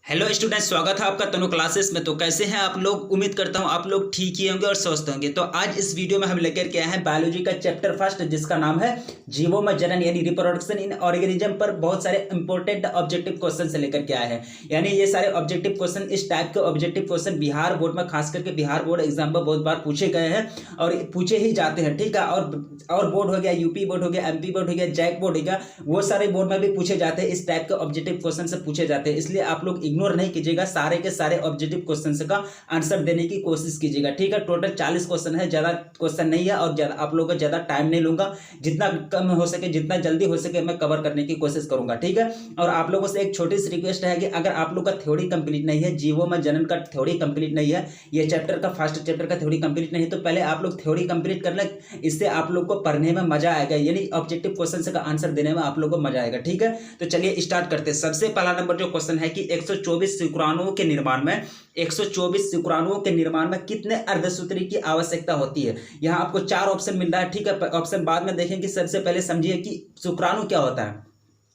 Hello students, स्वागत है आपका तनु क्लासेस में। तो कैसे हैं आप लोग? उम्मीद करता हूं आप लोग ठीक ही होंगे और स्वस्थ होंगे। तो आज इस वीडियो में हम लेकर के आए हैं बायोलॉजी का चैप्टर फर्स्ट, जिसका नाम है जीवों में जनन यानी रिप्रोडक्शन इन ऑर्गेनिज्म पर बहुत सारे इंपॉर्टेंट ऑब्जेक्टिव क्वेश्चन से लेकर के आए हैं। यानी ये सारे ऑब्जेक्टिव क्वेश्चन, इस टाइप के ऑब्जेक्टिव क्वेश्चन बिहार बोर्ड में, खास करके बिहार बोर्ड एग्जाम में बहुत बार पूछे गए हैं और पूछे ही जाते हैं। ठीक है, और बोर्ड हो गया, यूपी बोर्ड हो गया, एमपी बोर्ड हो गया, जैक बोर्ड हो गया, वो सारे बोर्ड में भी पूछे जाते हैं। इस टाइप के ऑब्जेक्टिव क्वेश्चन से पूछे जाते हैं, इसलिए आप लोग इग्नोर नहीं कीजिएगा, सारे के सारे ऑब्जेक्टिव क्वेश्चन का आंसर देने की कोशिश कीजिएगा। ठीक है, टोटल 40 क्वेश्चन है, ज्यादा क्वेश्चन नहीं है और आप लोगों का ज्यादा टाइम नहीं लूंगा। जितना कम हो सके, जितना जल्दी हो सके मैं कवर करने की कोशिश करूंगा। ठीक है, और आप लोगों से एक छोटी सी रिक्वेस्ट है कि अगर आप लोग का थ्योरी कंप्लीट नहीं है, जीवों में जनन का थ्योरी कंप्लीट नहीं है, ये चैप्टर का फर्स्ट चैप्टर का थ्योरी कंप्लीट नहीं है, तो पहले आप लोग थ्योरी कंप्लीट कर लें। इससे आप लोग को पढ़ने में मजा आएगा, यानी ऑब्जेक्टिव क्वेश्चन का आंसर देने में आप लोग को मजा आएगा। ठीक है, तो चलिए स्टार्ट करते हैं। सबसे पहला नंबर जो क्वेश्चन है कि 124 शुक्राणुओं के निर्माण में 124 शुक्राणुओं के निर्माण में कितने अर्धसूत्री की आवश्यकता होती है? यहां आपको 4 ऑप्शन मिल रहा है। ठीक है, ऑप्शन बाद में देखेंगे। सबसे पहले समझिए कि शुक्राणु क्या होता है।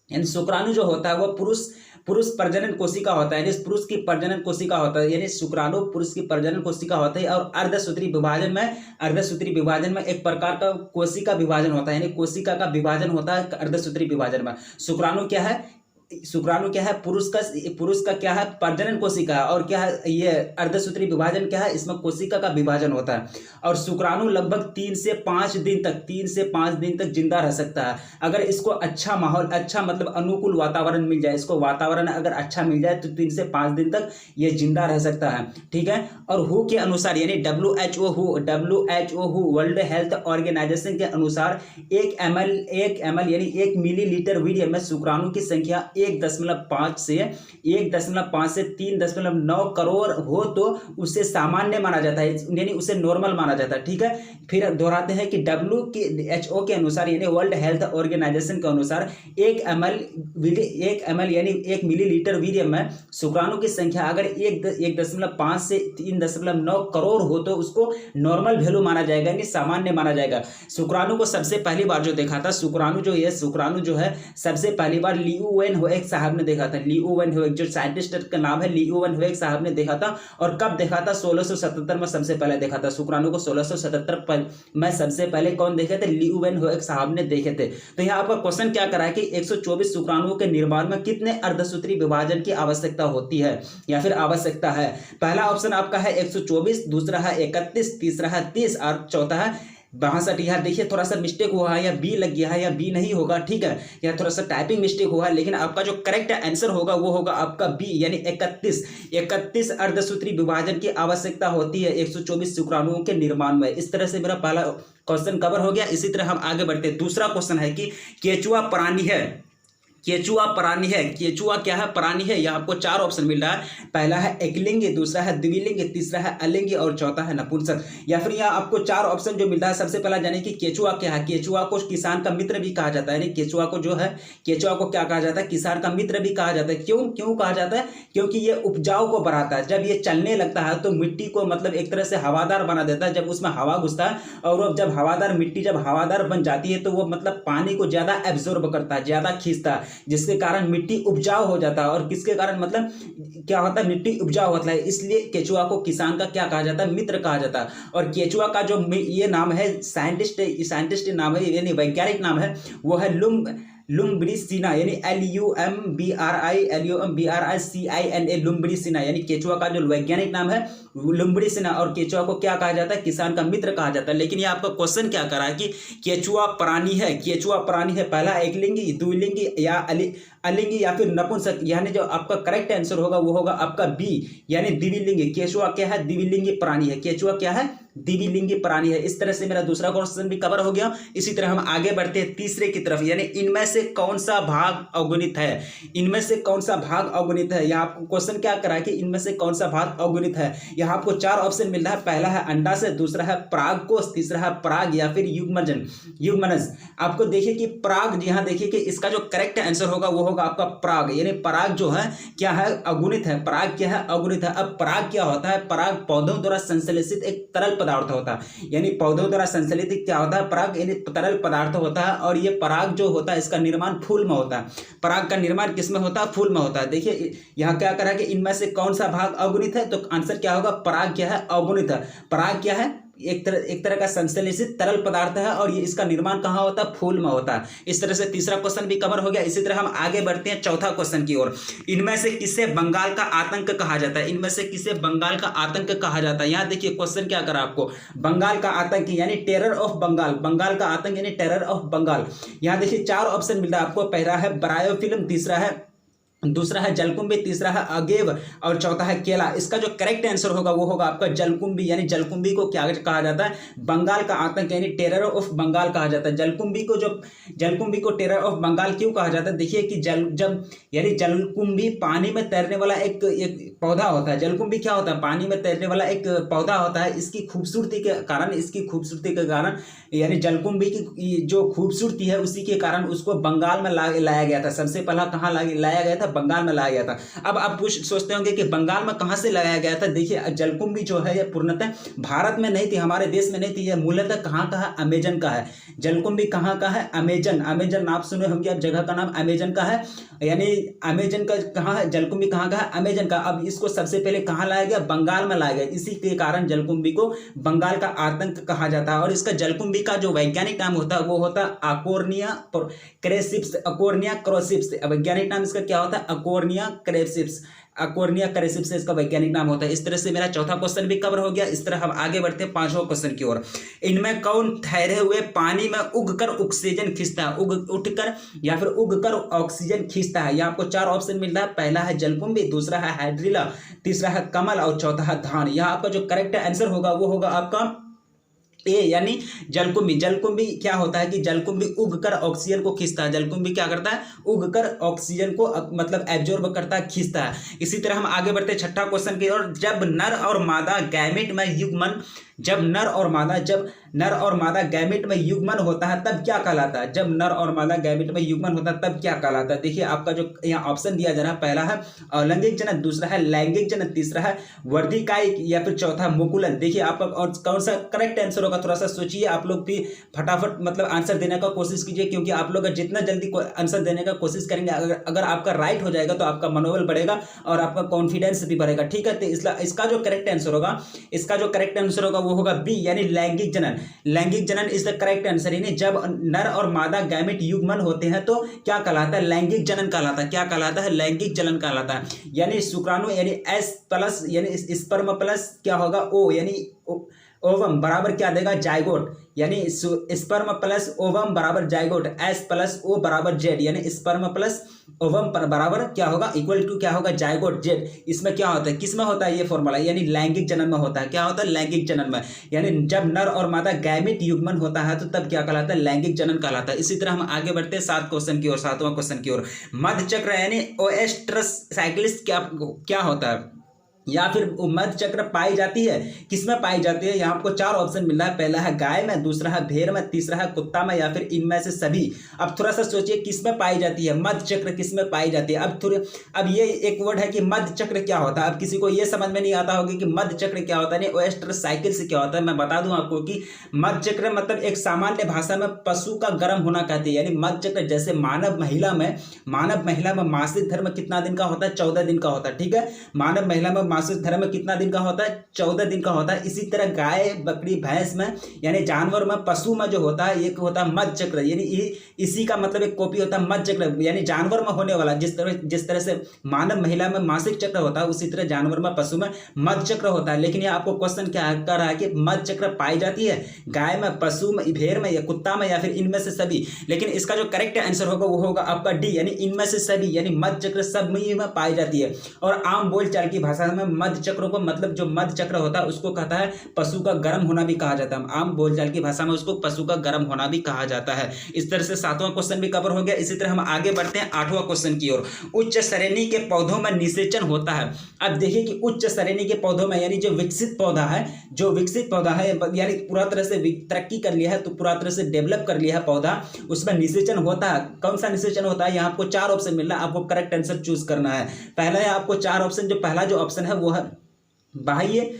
यानी शुक्राणु जो होता है वो पुरुष प्रजनन कोशिका होता है, यानी पुरुष की प्रजनन कोशिका होता है, यानी शुक्राणु पुरुष की प्रजनन कोशिका होता है। और अर्धसूत्री विभाजन में एक प्रकार का कोशिका विभाजन होता है, यानी कोशिका का विभाजन होता है अर्धसूत्री विभाजन में। शुक्राणु क्या है? पुरुष का क्या है? प्रजनन कोशिका है। और क्या है ये अर्धसूत्री विभाजन? क्या है? इसमें कोशिका का विभाजन होता है। और शुक्राणु लगभग 3 से 5 दिन तक जिंदा रह सकता है, अगर इसको अच्छा माहौल, अच्छा मतलब अनुकूल वातावरण मिल जाए। इसको वातावरण अगर अच्छा मिल जाए तो 3 से 5 दिन तक ये जिंदा रह सकता है। ठीक है, और हु के अनुसार, यानी WHO वर्ल्ड हेल्थ ऑर्गेनाइजेशन के अनुसार 1 ml यानी 1 मिलीलीटर वीर्य में शुक्राणु की संख्या 1.5 से 3.9 करोड़ हो तो उसे सामान्य माना जाता है, यानी उसे नॉर्मल माना जाता है। ठीक है, फिर दोहराते हैं कि WHO के अनुसार, यानी वर्ल्ड हेल्थ ऑर्गेनाइजेशन के अनुसार 1 ml यानी 1 मिलीलीटर वीर्य में शुक्राणु की संख्या अगर 1.5 से 3.9 करोड़ हो तो उसको नॉर्मल वैल्यू माना जाएगा, यानी सामान्य माना जाएगा। शुक्राणु को सबसे पहली बार जो देखा था, शुक्राणु जो है सबसे पहली बार लियू वेन होएक साहब ने देखा था। लियू वेन होएक जो साइंटिस्ट का नाम है, लियू वेन होएक साहब ने देखा था। और कब देखा था? 1677 में सबसे पहले देखा था शुक्राणु को। 1677 में सबसे पहले कौन देखे थे? लियू वेन होएक साहब ने देखे थे। तो यहाँ आपका क्वेश्चन क्या करा है कि 124 शुक्राणुओं के निर्माण में कितने अर्धसूत्री विभाजन की आवश्यकता होती है या फिर आवश्यकता है? पहला ऑप्शन आपका है 124, दूसरा है 31, तीसरा है 30 और चौथा है 62। यहाँ देखिए थोड़ा सा मिस्टेक हुआ है, या बी लग गया है, या बी नहीं होगा। ठीक है, या थोड़ा सा टाइपिंग मिस्टेक हुआ है, लेकिन आपका जो करेक्ट आंसर होगा वो होगा आपका बी, यानी 31 अर्धसूत्री विभाजन की आवश्यकता होती है 124 शुक्राणुओं के निर्माण में। इस तरह से मेरा पहला क्वेश्चन कवर हो गया। इसी तरह हम आगे बढ़ते हैं। दूसरा क्वेश्चन है कि केचुआ प्राणी है। केचुआ क्या है? प्राणी है। यहाँ आपको 4 ऑप्शन मिल रहा है। पहला है एकलिंगी, दूसरा है द्विलिंगी, तीसरा है अलिंगी और चौथा है नपुंसक। या फिर यहाँ आपको 4 ऑप्शन जो मिल रहा है। सबसे पहला जाने कि केचुआ क्या है। केचुआ को किसान का मित्र भी कहा जाता है, यानी केचुआ को क्या कहा जाता है? किसान का मित्र भी कहा जाता है। क्यों कहा जाता है? क्योंकि ये उपजाऊ को बढ़ाता है। जब ये चलने लगता है तो मिट्टी को मतलब एक तरह से हवादार बना देता है। जब उसमें हवा घुसता है और जब हवादार बन जाती है तो वो मतलब पानी को ज्यादा एब्जॉर्ब करता है, ज्यादा खींचता है, जिसके कारण मिट्टी उपजाऊ हो जाता है। और किसके कारण मतलब क्या होता है? मिट्टी उपजाऊ होता है। इसलिए केचुआ को किसान का क्या कहा जाता है? मित्र कहा जाता है। और केचुआ का जो ये नाम है, साइंटिस्ट नाम है, यानी वैज्ञानिक नाम है, वो है लुम्ब्रिसिना, यानी LUMBRICINA, लुम्ब्रिसिना, यानी केचुआ का जो वैज्ञानिक नाम है लुम्ब्रिसिना। और केचुआ को क्या कहा जाता है? किसान का मित्र कहा जाता है। लेकिन ये आपका क्वेश्चन क्या करा है कि केचुआ प्राणी है। पहला एकलिंगी, द्विलिंगी या अलिंगी या फिर नपुंसक, यानी जो आपका करेक्ट आंसर होगा वो होगा आपका बी, यानी द्विलिंगी। केचुआ क्या है? द्विलिंगी प्राणी है। केचुआ क्या है? द्विलिंगी प्राणी है। इस तरह से मेरा दूसरा क्वेश्चन भी कवर हो गया। इसी तरह हम आगे बढ़ते हैं तीसरे की तरफ, यानी इनमें से कौन सा भाग अवगुणित है? यहाँ आपको क्वेश्चन क्या करा है कि इनमें से कौन सा भाग अवगुणित है? यहाँ यहाँ आपको 4 ऑप्शन मिल रहा है। पहला है अंडा से, दूसरा है पराग कोष, तीसरा है पराग या फिर युग्मनज। आपको देखिए कि पराग, यहाँ देखिए कि इसका जो करेक्ट आंसर होगा वो होगा आपका पराग, यानी पराग जो है क्या है, अगुणित है। पराग क्या है, अगुणित है। अब पराग क्या होता है, पराग पौधों द्वारा संश्लेषित एक तरल पदार्थ होता है, यानी पौधों द्वारा संश्लेषित क्या होता है, पराग यानी तरल पदार्थ होता है। और ये पराग जो होता है इसका निर्माण फूल में होता है। पराग का निर्माण किस में होता है, फूल में होता है। देखिए यहाँ क्या करा कि इनमें से कौन सा भाग अगुणित है, तो आंसर क्या होगा, पराग क्या है, अगुणित है। पराग क्या है, एक तरह का संश्लेषित तरल पदार्थ है और ये इसका निर्माण कहाँ होता है, फूल में होता है। इस तरह से तीसरा क्वेश्चन भी कवर हो गया। इसी तरह हम आगे बढ़ते हैं चौथा क्वेश्चन की ओर। इनमें से किसे बंगाल का आतंक कहा जाता है, इनमें से किसे बंगाल का आतंक कहा जाता है। यहाँ देखिए क्वेश्चन क्या करा आपको, बंगाल का आतंक यानी टेरर ऑफ बंगाल, बंगाल का आतंक यानी टेरर ऑफ बंगाल। यहाँ देखिए 4 ऑप्शन मिल रहा है आपको। पहला है बरायोफिल्म, दूसरा है जलकुंभी, तीसरा है अगेव और चौथा है केला। इसका जो करेक्ट आंसर होगा वो होगा आपका जलकुंभी, यानी जलकुंभी को क्या कहा जाता है, बंगाल का आतंक यानी टेरर ऑफ बंगाल कहा जाता है। जलकुंभी को टेरर ऑफ बंगाल क्यों कहा जाता है, देखिए कि जलकुंभी पानी में तैरने वाला एक पौधा होता है। जलकुंभी क्या होता है, पानी में तैरने वाला एक पौधा होता है। इसकी खूबसूरती के कारण यानी जलकुंभी की जो खूबसूरती है उसी के कारण उसको बंगाल में लाया गया था। सबसे पहला कहाँ लाया गया था, बंगाल में लाया गया था। अब आप सोचते होंगे कि बंगाल में कहां से लगाया गया था। देखिए जलकुंभी जो है ये पूर्णतः भारत में नहीं थी, हमारे देश में नहीं थी, ये मूलतः कहां का है, अमेजन का है। जलकुंभी कहां का है, अमेजन आप सुने होंगे, अब जगह का नाम अमेजन का है, यानी अमेजन का कहां है, जलकुंभी कहां का है, अमेजन का। अब इसको सबसे पहले कहां लाया गया, बंगाल में लाया गया। इसी के कारण जलकुंभी को बंगाल का आतंक कहा जाता है। और इसका जलकुंभी का जो वैज्ञानिक नाम होता है वो होता है अकोर्निया क्रोसिप्स। वैज्ञानिक नाम इसका क्या होता है, अकोर्निया क्रेसिप्स इसका वैज्ञानिक नाम होता है। इस तरह से मेरा चौथा क्वेश्चन भी कवर हो गया। इस तरह हम आगे बढ़ते हैं 5वें क्वेश्चन की ओर। इनमें कौन ठहरे हुए पानी में उगकर ऑक्सीजन खींचता है, उठकर या फिर उगकर ऑक्सीजन खींचता है। यहाँ आपको 4 ऑप्शन मिल रहा है। पहला है जलकुंभी, दूसरा है हाइड्रिला, तीसरा है कमल और चौथा है धान। यहाँ आपका जो करेक्ट आंसर होगा वो होगा आपका ए, यानी जलकुंभी क्या होता है कि जलकुंभी उगकर ऑक्सीजन को खींचता है। जलकुंभी क्या करता है, उगकर ऑक्सीजन को मतलब एब्जॉर्ब करता है, खींचता है। इसी तरह हम आगे बढ़ते हैं 6ठा क्वेश्चन की ओर। जब नर और मादा गैमेट में युग्मन जब नर और मादा गैमेट में युग्मन होता है तब क्या कहलाता है, जब नर और मादा गैमेट में युग्मन होता है तब क्या कहलाता है। देखिए आपका जो यहाँ ऑप्शन दिया जा रहा है, पहला है अलैंगिक जनन, दूसरा है लैंगिक जनन, तीसरा है वर्धिकायिक या फिर चौथा मुकुलन। देखिए आपका और कौन सा करेक्ट आंसर होगा, थोड़ा सा सोचिए। आप लोग भी फटाफट मतलब आंसर देने का कोशिश कीजिए, क्योंकि आप लोग जितना जल्दी आंसर देने का कोशिश करेंगे, अगर आपका राइट हो जाएगा तो आपका मनोबल बढ़ेगा और आपका कॉन्फिडेंस भी बढ़ेगा। ठीक है, तो इसका जो करेक्ट आंसर होगा वो होगा बी, यानी लैंगिक जनन इज द करेक्ट आंसर। यानी जब नर और मादा गैमेट युग्मन होते हैं तो क्या कहलाता है, लैंगिक जनन कहलाता है। क्या कहलाता है, लैंगिक जनन कहलाता है। यानी शुक्राणु यानी S प्लस यानी स्पर्म प्लस क्या होगा O, यानी ओवम बराबर क्या देगा, जाइगोट। यानी स्पर्म प्लस ओवम बराबर जाइगोट, S प्लस O बराबर Z, यानी स्पर्म प्लस ओवम बराबर क्या होगा, इक्वल टू क्या होगा, जाइगोट Z। इसमें क्या होता है, किसमें होता है ये फॉर्मूला, यानी लैंगिक जनन में होता है। क्या होता है, लैंगिक जनन में। यानी जब नर और मादा गैमेट युग्मन होता है तो तब क्या कहलाता है, लैंगिक जनन कहलाता है। इसी तरह हम आगे बढ़ते हैं 7वें क्वेश्चन की ओर। मध्य चक्र यानी ओएस्ट्रस साइक्लिस क्या होता है, या फिर मध्य चक्र पाई जाती है, किसमें पाई जाती है। यहाँ आपको 4 ऑप्शन मिल रहा है। पहला है गाय में, दूसरा है भेड़ में, तीसरा है कुत्ता में या फिर इनमें से सभी। अब थोड़ा सा सोचिए किसमें पाई जाती है, मध्य चक्र किसमें पाई जाती है। अब ये एक वर्ड है कि मध्य चक्र क्या होता है। अब किसी को ये समझ में नहीं आता होगा कि मध्य चक्र क्या होता है, ओएस्ट्रस साइकिल से क्या होता है। मैं बता दूं आपको कि मध्य चक्र मतलब एक सामान्य भाषा में पशु का गर्म होना कहते हैं। यानी मध्य चक्र जैसे मानव महिला में मासिक धर्म कितना दिन का होता है, 14 दिन का होता है। ठीक है, मानव महिला में मासिक धर्म में कितना दिन का होता है, 14 दिन का होता है। इसी तरह गाय बकरी भैंस में यानी जानवर में पशु में जो होता है एक होता है मध्य चक्र, यानी इसी का मतलब एक कॉपी होता है मध्य चक्र। यानी जानवर में होने वाला जिस तरह से मानव महिला में मासिक चक्र होता है उसी तरह जानवर में पशु में मध्य चक्र होता है। लेकिन ये आपको क्वेश्चन क्या कर रहा है कि मध्य चक्र पाई जाती है गाय में, पशु में, भेड़ में या कुत्ता में या फिर इनमें से सभी। लेकिन इसका जो करेक्ट आंसर होगा वो होगा आपका डी, यानी इनमें से सभी, यानी मध्य चक्र सब में पाई जाती है। और आम बोलचाल की भाषा में मध्य चक्र को, मतलब जो मध्य चक्र होता है उसको कहता है पशु का गर्म होना भी कहा जाता है, आम बोलचाल की भाषा में उसको पशु का गर्म होना भी कहा जाता है। इस तरह से 7वां क्वेश्चन भी कवर हो गया। इसी तरह हम आगे बढ़ते हैं 8वां क्वेश्चन की ओर। उच्च श्रेणी के पौधों में निषेचन होता है। अब देखिए कि उच्च श्रेणी के पौधों में यानी जो विकसित पौधा है, जो विकसित पौधा है यानी पूरा तरह से तरक्की कर लिया है, तो पूरा तरह से डेवलप कर लिया है पौधा, उसमें निषेचन होता है। कौन सा निषेचन होता है? यहाँ आपको 4 ऑप्शन मिल रहा है, आपको करेक्ट आंसर चूज करना है। पहला है आपको 4 ऑप्शन, जो पहला जो ऑप्शन है वो है बाह्य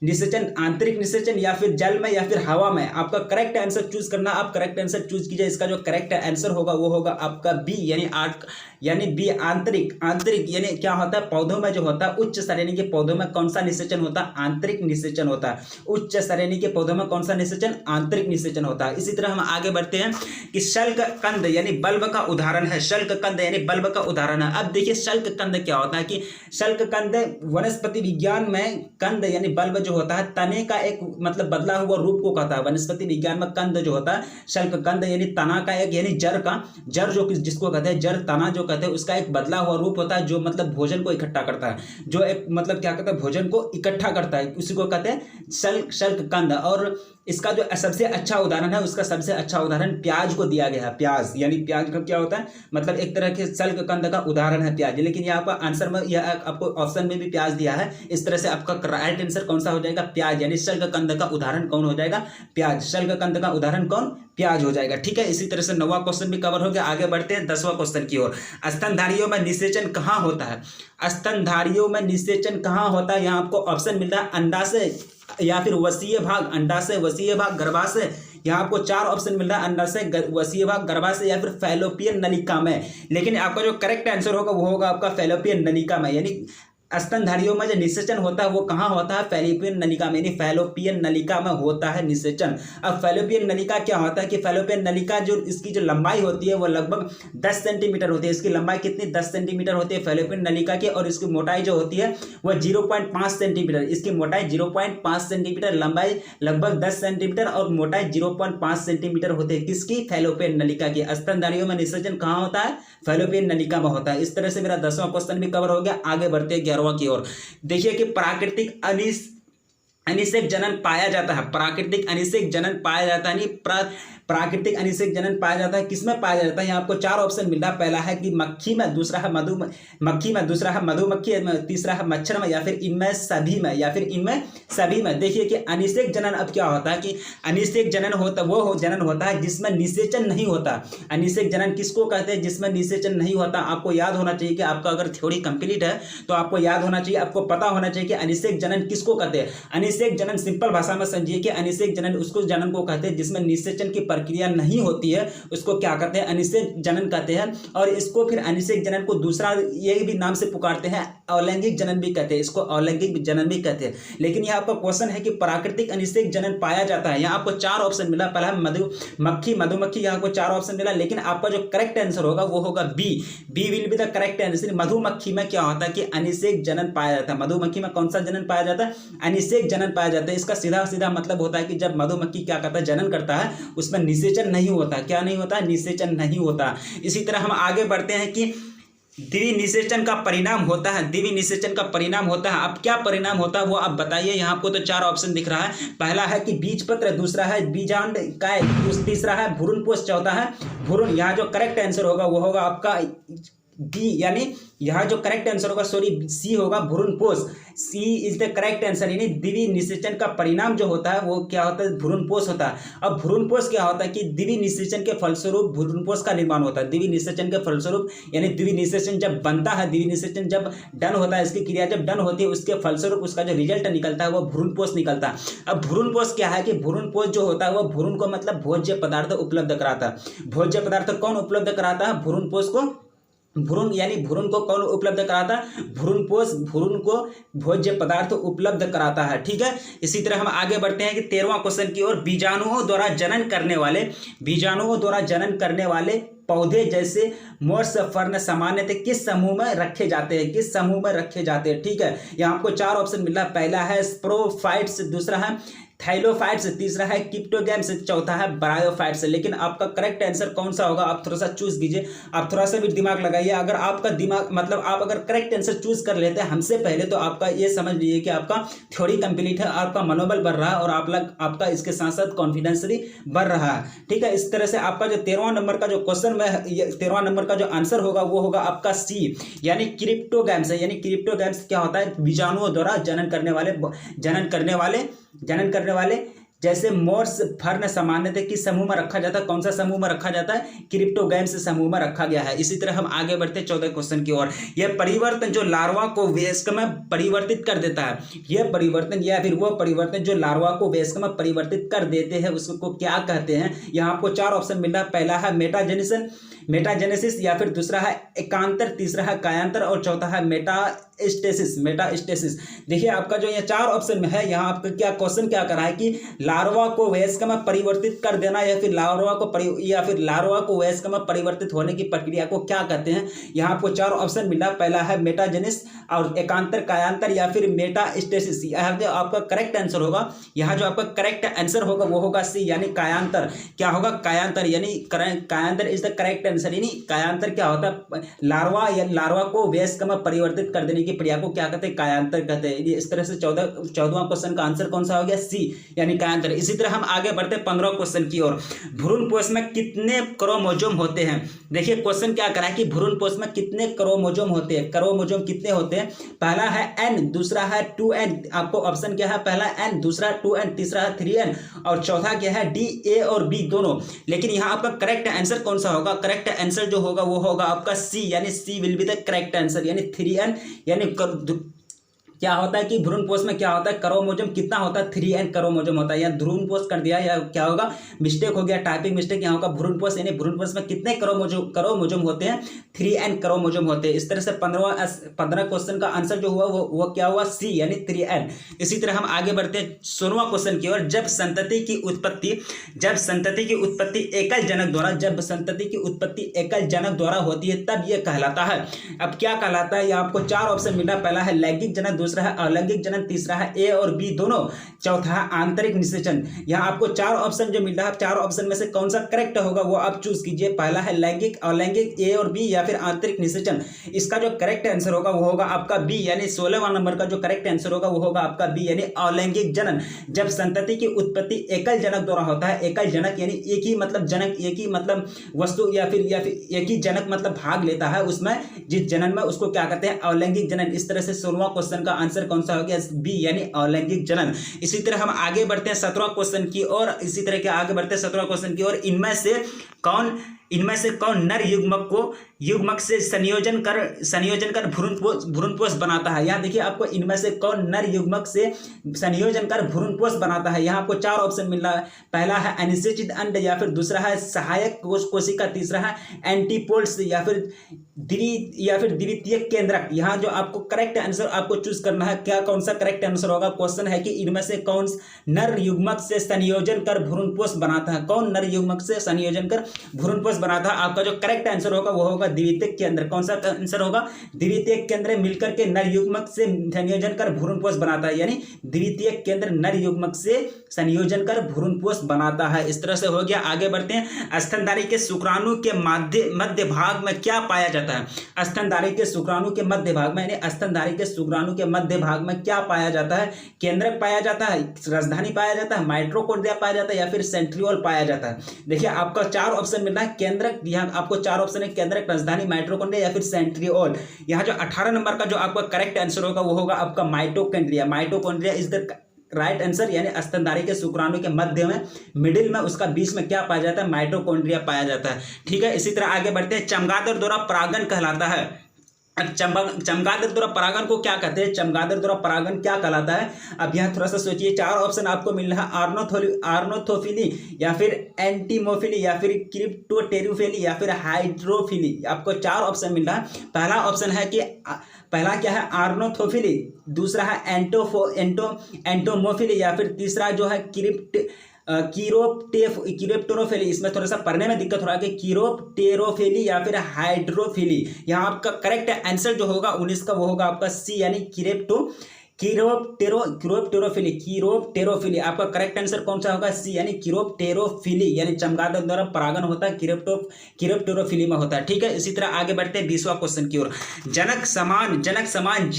निषेचन, आंतरिक निषेचन, या फिर जल में, या फिर हवा में। आपका करेक्ट आंसर चूज करना, आप करेक्ट आंसर चूज कीजिए। इसका जो करेक्ट आंसर होगा वो होगा आपका बी, यानी 8 यानी बी, आंतरिक। आंतरिक यानी क्या होता है? पौधों में जो होता है, उच्च श्रेणी के पौधों में कौन सा निषेचन होता है? आंतरिक निषेचन होता है। उच्च श्रेणी के पौधों में कौन सा निषेचन? आंतरिक निषेचन होता है। इसी तरह हम आगे बढ़ते हैं कि शल्क कंद यानी बल्ब का उदाहरण है। शल्क कंद यानी बल्ब का उदाहरण है। अब देखिए शल्क कंद क्या होता है कि शल्क कंद वनस्पति विज्ञान में कंद यानी बल्ब जो होता है तने का एक मतलब बदला हुआ रूप को कहता है। वनस्पति विज्ञान में कंद जो होता है, शल्क कंद यानी तना का एक, यानी जड़ का, जड़ जो जिसको कहते हैं जड़, तना जो कहते हैं, उसका एक बदला हुआ रूप होता है जो मतलब भोजन को इकट्ठा करता है, जो एक मतलब क्या कहता है, भोजन को इकट्ठा करता है, उसी को कहते हैं शल्क कंद। और इसका जो सबसे अच्छा उदाहरण है, उसका सबसे अच्छा उदाहरण प्याज को दिया गया है। प्याज यानी प्याज का क्या होता है, मतलब एक तरह के शल्क कंद का उदाहरण है प्याज। लेकिन यहाँ पर आंसर में यह आपको ऑप्शन में भी प्याज दिया है। इस तरह से आपका राइट आंसर कौन सा हो जाएगा? प्याज, यानी शल्क कंद का उदाहरण कौन हो जाएगा? प्याज। शल्क कंद का उदाहरण कौन? प्याज हो जाएगा। ठीक है, इसी तरह से 9वां क्वेश्चन भी कवर हो गया। आगे बढ़ते हैं 10वां क्वेश्चन की ओर। स्तनधारियों में निषेचन कहाँ होता है? स्तनधारियों में निषेचन कहाँ होता है? यहाँ आपको ऑप्शन मिलता है अंडाशय, या फिर वसीय भाग, अंडाशय, वसीय भाग, गर्भाशय। यहाँ आपको 4 ऑप्शन मिल रहा है, अंडाशय, वसीय भाग, गर्भाशय या फिर फैलोपियन नलिका में। लेकिन आपका जो करेक्ट आंसर होगा वो होगा आपका फैलोपियन नलिका में। यानी स्तनधारियों में जो निषेचन होता है वो कहाँ होता है? फैलोपियन नलिका में, यानी फैलोपियन नलिका में होता है निषेचन। अब फैलोपियन नलिका क्या होता है कि फैलोपियन नलिका जो इसकी जो लंबाई होती है वो लगभग 10 सेंटीमीटर होती है। इसकी लंबाई कितनी? 10 सेंटीमीटर होती है फैलोपियन नलिका की, और इसकी मोटाई जो होती है वह 0.5 सेंटीमीटर। इसकी मोटाई 0.5 सेंटीमीटर, लंबाई लगभग 10 सेंटीमीटर और मोटाई 0.5 सेंटीमीटर होती है। किसकी? फैलोपियन नलिका की। स्तनधारियों में निषेचन कहाँ होता है? फैलोपियन नलिका में होता है। इस तरह से मेरा 10वां क्वेश्चन भी कवर हो गया। आगे बढ़ते हैं 11वां की ओर। देखिए कि प्राकृतिक अनिषेक जनन पाया जाता है। प्राकृतिक अनिषेक जनन पाया जाता है, प्राकृतिक अनिषेक जनन पाया जाता है। किसमें पाया जाता है? यहाँ आपको 4 ऑप्शन मिल रहा है। पहला है कि मक्खी में, दूसरा है मधुमक्खी में, दूसरा है मधुमक्खी में, तीसरा है मच्छर में, या फिर इनमें सभी में, या फिर इनमें सभी में। देखिए कि अनिषेक जनन अब क्या होता है कि अनिषेक जनन होता वो जनन होता है जिसमें निषेचन नहीं होता। अनिषेक जनन किसको कहते हैं? जिसमें निषेचन नहीं होता। आपको याद होना चाहिए कि आपका अगर थ्योरी कंप्लीट है तो आपको याद होना चाहिए, आपको पता होना चाहिए कि अनिषेक जनन किसको कहते हैं। अनिषेक जनन सिंपल भाषा में समझिए कि अनिषेक जनन उसको जनन को कहते हैं जिसमें निषेचन की प्रक्रिया नहीं होती है, उसको क्या कहते हैं? अनिषेक जनन कहते हैं। और इसको फिर अनिषेक जनन को दूसरा ये भी नाम से पुकारते हैं, अलैंगिक जनन भी कहते हैं, इसको अलैंगिक जनन भी कहते हैं। लेकिन यहाँ आपका क्वेश्चन है कि प्राकृतिक अनिषेक जनन पाया जाता है। यहाँ आपको 4 ऑप्शन मिला। पहला मधुमक्खी, यहाँ आपको 4 ऑप्शन मिला। लेकिन आपका जो करेक्ट आंसर होगा वो होगा B will be the correct answer. मधुमक्खी में क्या होता है कि अनिषेक जनन पाया जाता है। मधुमक्खी में कौन सा जनन पाया जाता है? अनिषेक जनन पाया जाता है। इसका सीधा सीधा मतलब होता है कि जब मधुमक्खी क्या करता है, जनन करता है, उसमें निषेचन नहीं होता। क्या नहीं होता? निषेचन नहीं होता। इसी तरह हम आगे बढ़ते हैं कि द्वि निषेचन का परिणाम होता है। द्वि निषेचन का परिणाम होता है। अब क्या परिणाम होता है वो आप बताइए। यहाँ आपको तो 4 ऑप्शन दिख रहा है। पहला है कि बीजपत्र, दूसरा है बीजांड काय, तीसरा है भ्रूणपोष, चौथा है भ्रूण। यहाँ जो करेक्ट आंसर होगा वो होगा आपका डी, यानी यहाँ जो करेक्ट आंसर होगा सी होगा भ्रूणपोष। सी इज द करेक्ट आंसर। यानी द्वि निषेचन का परिणाम जो होता है वो क्या होता है? भ्रूणपोष होता है। अब भ्रूणपोष क्या होता है कि द्वि निषेचन के फलस्वरूप भ्रूणपोष का निर्माण होता है। द्वि निषेचन के फलस्वरूप, यानी द्वि निषेचन जब बनता है, द्वि निषेचन जब डन होता है, इसकी क्रिया जब डन होती है, उसके फलस्वरूप उसका जो रिजल्ट निकलता है वो भ्रूणपोष निकलता है। अब भ्रूणपोष क्या है कि भ्रूणपोष जो होता है वो भ्रूण को मतलब भोज्य पदार्थ उपलब्ध कराता है। भोज्य पदार्थ कौन उपलब्ध कराता है? भ्रूणपोष को। भ्रूण यानी भ्रूण को कौन उपलब्ध कराता है? भ्रूणपोष भ्रूण को भोज्य पदार्थ उपलब्ध कराता है। ठीक है, इसी तरह हम आगे बढ़ते हैं कि 13वां क्वेश्चन की ओर। बीजाणुओं द्वारा जनन करने वाले पौधे जैसे मोर्स फर्न सामान्यतः किस समूह में रखे जाते हैं? किस समूह में रखे जाते हैं? ठीक है, यहाँ आपको 4 ऑप्शन मिल रहा है। पहला है स्प्रोफाइट्स, दूसरा है थाइलोफाइट्स, तीसरा है क्रिप्टोगैम्स, चौथा है ब्रायोफाइट्स। लेकिन आपका करेक्ट आंसर कौन सा होगा आप थोड़ा सा चूज कीजिए, आप थोड़ा सा भी दिमाग लगाइए। अगर आपका दिमाग मतलब आप अगर करेक्ट आंसर चूज कर लेते हैं हमसे पहले तो आपका ये समझ लीजिए कि आपका थ्योरी कंप्लीट है, आपका मनोबल बढ़ रहा है और आपका इसके साथ साथ कॉन्फिडेंस भी बढ़ रहा है। ठीक है, इस तरह से आपका जो 13वां नंबर का जो क्वेश्चन में 13वां नंबर का जो आंसर होगा वो होगा आपका सी, यानी क्रिप्टोगैम्स है। यानी क्रिप्टोगैम्स क्या होता है? बीजाणुओं द्वारा जनन करने वाले जैसे मोर्स फर्न सामान्यतः किस समूह में रखा जाता है? कौन सा समूह में रखा जाता है? क्रिप्टोगैम्स समूह में रखा गया है। इसी तरह हम आगे बढ़ते हैं 14 क्वेश्चन की ओर। यह परिवर्तन जो लार्वा को वयस्क में परिवर्तित कर देता है, यह परिवर्तन या फिर वो परिवर्तन जो लार्वा को वयस्क में परिवर्तित कर देते हैं उसको क्या कहते हैं? यहाँ आपको 4 ऑप्शन मिल रहा है। पहला है मेटाजेनेसिस, या फिर दूसरा है एकांतर, तीसरा है कायांतर और चौथा है मेटास्टेसिस। देखिए आपका जो ये 4 ऑप्शन में है, यहाँ आपका क्या क्वेश्चन क्या कर रहा है कि लार्वा को वयस्क में परिवर्तित कर देना या फिर लार्वा को वयस्क में परिवर्तित होने की प्रक्रिया को क्या कहते हैं? यहाँ आपको 4 ऑप्शन मिला। पहला है मेटाजेनिस और एकांतर, कायांतर या फिर मेटास्टेसिस। यहाँ जो आपका करेक्ट आंसर होगा, यहाँ जो आपका करेक्ट आंसर होगा वो होगा सी, यानी कायांतर। क्या होगा? कायांतर, यानी कायांतर इज द करेक्ट आंसर। यानी कायांतर क्या होता है? लार्वा को वयस्क में परिवर्तित कर देने की प्रक्रिया को क्या कहते हैं? कायांतर कहते हैं। इस तरह से 14वां क्वेश्चन का आंसर कौन सा हो गया? सी, यानी कायांतर। इसी तरह हम आगे बढ़ते हैं 15 क्वेश्चन की ओर। भ्रूणपोष में कितने क्रोमोजोम होते हैं? देखिए क्वेश्चन क्या करा है कि भ्रूणपोष में कितने क्रोमोजोम होते हैं? क्रोमोजोम कितने होते हैं? पहला है n, दूसरा है 2n। आपको ऑप्शन क्या है? पहला n, दूसरा 2n, तीसरा है 3n और चौथा क्या है? D, A और B दोनों। लेकिन यहाँ आपका करेक्ट आंसर कौन सा होगा? करेक्ट आंसर जो होगा वो होगा आपका सी, यानी C will be the correct answer, यानी 3n। यानी क्या होता है कि भ्रूणपोष में क्या होता है? क्रोमोजोम कितना होता है? 3n क्रोमोजोम होता है। या भ्रूणपोष कर दिया या क्या होगा? मिस्टेक हो गया, टाइपिंग मिस्टेक। यहाँ होगा भ्रूणपोष, यानी भ्रूणपोष में कितने क्रोमोजोम होते हैं? 3n क्रोमोजोम होते हैं। इस तरह से 15 क्वेश्चन का आंसर जो हुआ वो क्या हुआ? सी, यानी 3n। इसी तरह हम आगे बढ़ते हैं 16वां क्वेश्चन की ओर। जब संतति की उत्पत्ति एकल जनक द्वारा होती है तब यह कहलाता है। अब क्या कहलाता है? ये आपको 4 ऑप्शन मिला। पहला है लैंगिक जनन, दूसरा है अलैंगिक जनन, तीसरा है ए और बी दोनों, चौथा है आंतरिक निषेचन। यहाँ आपको 4 ऑप्शन जो मिल रहा है, 4 ऑप्शन में से कौन सा करेक्ट होगा वो आप चूज कीजिए। पहला है लैंगिक, अलैंगिक, ए और बी या फिर आंतरिक निषेचन। इसका जो करेक्ट आंसर होगा वो होगा आपका बी, यानी 16वां नंबर का जो करेक्ट आंसर होगा वो होगा आपका बी, यानी अलैंगिक जनन। जब संतति की उत्पत्ति एकल जनक द्वारा होता है, एकल जनक यानी एक ही मतलब जनक, एक ही मतलब वस्तु या फिर एक ही जनक मतलब भाग लेता है उसमें, जिस जनन में, उसको क्या कहते हैं? अलैंगिक जनन। इस तरह से 16वां क्वेश्चन का आंसर कौन सा हो गया? बी, यानी अलैंगिक जनन। इसी तरह हम आगे बढ़ते हैं 17वां क्वेश्चन की ओर। इसी तरह के आगे बढ़ते हैं 17वां क्वेश्चन की ओर। इनमें से कौन नर युग्मक से संयोजन कर भ्रूणपोष बनाता है? यहाँ देखिए आपको इनमें से कौन नर युग्मक से संयोजन कर भ्रूणपोष बनाता है? यहाँ आपको 4 ऑप्शन मिल रहा है। पहला है अनिषेचित अंड, या फिर दूसरा है सहायक कोशिका, तीसरा है एंटीपोल्स या फिर द्वितीयक केंद्रक। यहाँ जो आपको करेक्ट आंसर आपको चूज करना है, क्या कौन सा करेक्ट आंसर होगा? क्वेश्चन है कि इनमें से कौन नर युग्मक से संयोजन कर भ्रूणपोष बनाता है? कौन नर युग्मक से संयोजन कर भ्रूणपोष बनाता है? आपका जो करेक्ट आंसर होगा वो होगा द्वितीयक केंद्र। कौन सा आंसर होगा? द्वितीयक केंद्र मिलकर के नर युग्मक से संयोजन कर भ्रूणपोष बनाता है, यानी द्वितीयक केंद्र नर युग्मक से संयोजन कर भ्रूणपोष बनाता है। इस तरह से हो गया। आगे बढ़ते हैं। स्तनधारी के शुक्राणु के मध्य भाग में क्या पाया जाता है? स्तनधारी के शुक्राणु के मध्य भाग में, यानी स्तनधारी के शुक्राणु के मध्य भाग में क्या पाया जाता है? केंद्रक पाया जाता है, राजधानी पाया जाता है, माइटोकॉन्ड्रिया पाया जाता है या फिर सेंट्रियोल पाया जाता है? देखिए आपका 4 ऑप्शन मिल रहा है। केंद्रक, यहाँ आपको 4 ऑप्शन है, केंद्रक, राजधानी, माइटोकॉन्ड्रिया या फिर सेंट्रियोल। यहाँ जो 18 नंबर का जो आपका करेक्ट आंसर होगा वो होगा आपका mitochondria. Mitochondria is the right answer, यानी स्तनधारी के शुक्राणु के मध्य में, मिडिल में, उसका बीच में क्या पाया जाता है? माइटोकॉन्ड्रिया पाया जाता है। ठीक है, इसी तरह आगे बढ़ते हैं। चमगादड़ द्वारा परागण कहलाता है। चमगादड़ द्वारा परागण को क्या कहते हैं? चमगादड़ द्वारा परागण क्या कहलाता है? अब यहाँ थोड़ा सा सोचिए। 4 ऑप्शन आपको मिल रहा है। आर्नोथोफिली या फिर एंटीमोफिली या फिर क्रिप्टोटेरियोफिली या फिर हाइड्रोफिली। आपको 4 ऑप्शन मिल रहा है। पहला ऑप्शन है कि पहला क्या है? आर्नोथोफिली, दूसरा है एंटोमोफिली या फिर तीसरा जो है कीरोप्टेरोफिली। इसमें थोड़ा सा पढ़ने में दिक्कत हो रहा है कि कीरोप्टेरोफिली या फिर हाइड्रोफिली। यहाँ आपका करेक्ट आंसर जो होगा 19 का वो होगा आपका सी, यानी कीरोप्टेरोफिली। आपका करेक्ट आंसर कौन सा होगा? सी, यानी कीरोप्टेरोफिली, यानी चमगादड़ द्वारा परागन होता है, कीरोप्टेरोफिली में होता है। ठीक है, इसी तरह आगे बढ़ते हैं 20वां क्वेश्चन की ओर। जनक समान